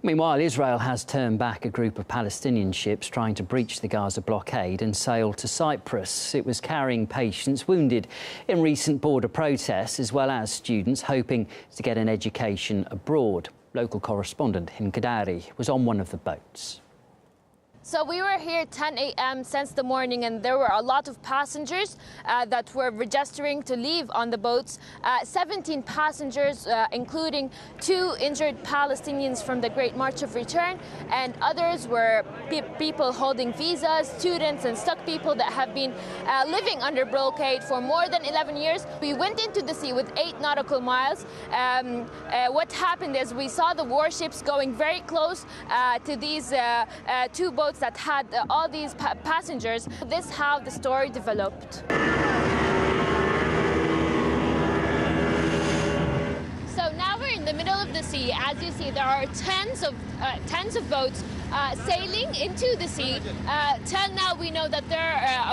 Meanwhile, Israel has turned back a group of Palestinian ships trying to breach the Gaza blockade and sail to Cyprus. It was carrying patients wounded in recent border protests, as well as students hoping to get an education abroad. Local correspondent Him Kadari was on one of the boats. So we were here at 10 a.m. since the morning, and there were a lot of passengers that were registering to leave on the boats. 17 passengers, including 2 injured Palestinians from the Great March of Return, and others were people holding visas, students and stuck people that have been living under blockade for more than 11 years. We went into the sea with 8 nautical miles. What happened is we saw the warships going very close to these 2 boats that had all these passengers. This is how the story developed. So now we're in the middle of the sea. As you see, there are tens of boats sailing into the sea. Till now, we know that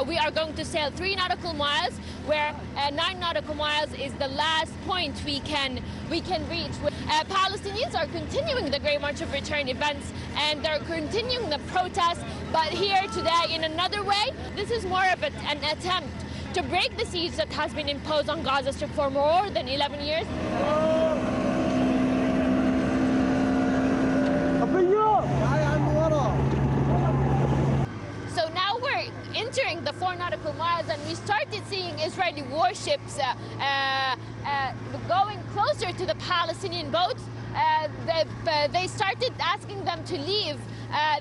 we are going to sail 3 nautical miles, where 9 nautical miles is the last point we can reach. Palestinians are continuing the Great March of Return events, and they're continuing the protests. But here today, in another way, this is more of an attempt to break the siege that has been imposed on Gaza Strip for more than 11 years. So now we're entering the 4 nautical miles, and we started seeing Israeli warships going closer to the Palestinian boats. They started asking them to leave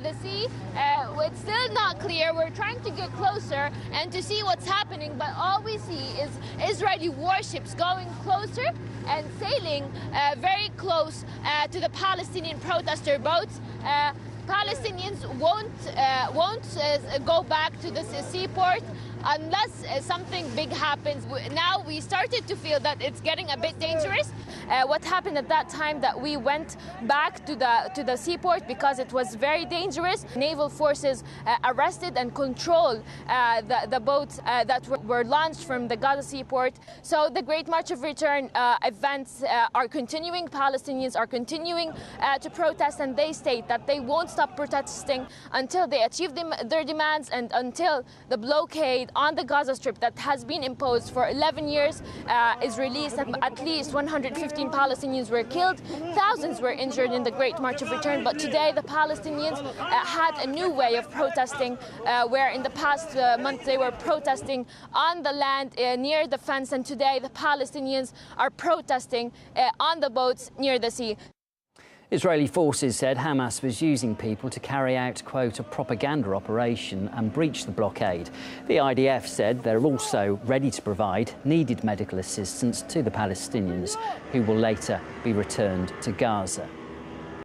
the sea. It's still not clear. We're trying to get closer and to see what's happening, but all we see is Israeli warships going closer and sailing very close to the Palestinian protester boats. Palestinians won't go back to the seaport unless something big happens. Now we started to feel that it's getting a bit dangerous. What happened at that time that we went back to the seaport because it was very dangerous. Naval forces arrested and controlled the boats that were launched from the Gaza seaport. So the Great March of Return events are continuing. Palestinians are continuing to protest, and they state that they won't stop protesting until they achieve their demands and until the blockade on the Gaza Strip that has been imposed for 11 years is released. At least 115 Palestinians were killed, thousands were injured in the Great March of Return. But today the Palestinians had a new way of protesting, where in the past month they were protesting on the land near the fence, and today the Palestinians are protesting on the boats near the sea. Israeli forces said Hamas was using people to carry out, quote, a propaganda operation and breach the blockade. The IDF said they're also ready to provide needed medical assistance to the Palestinians, who will later be returned to Gaza.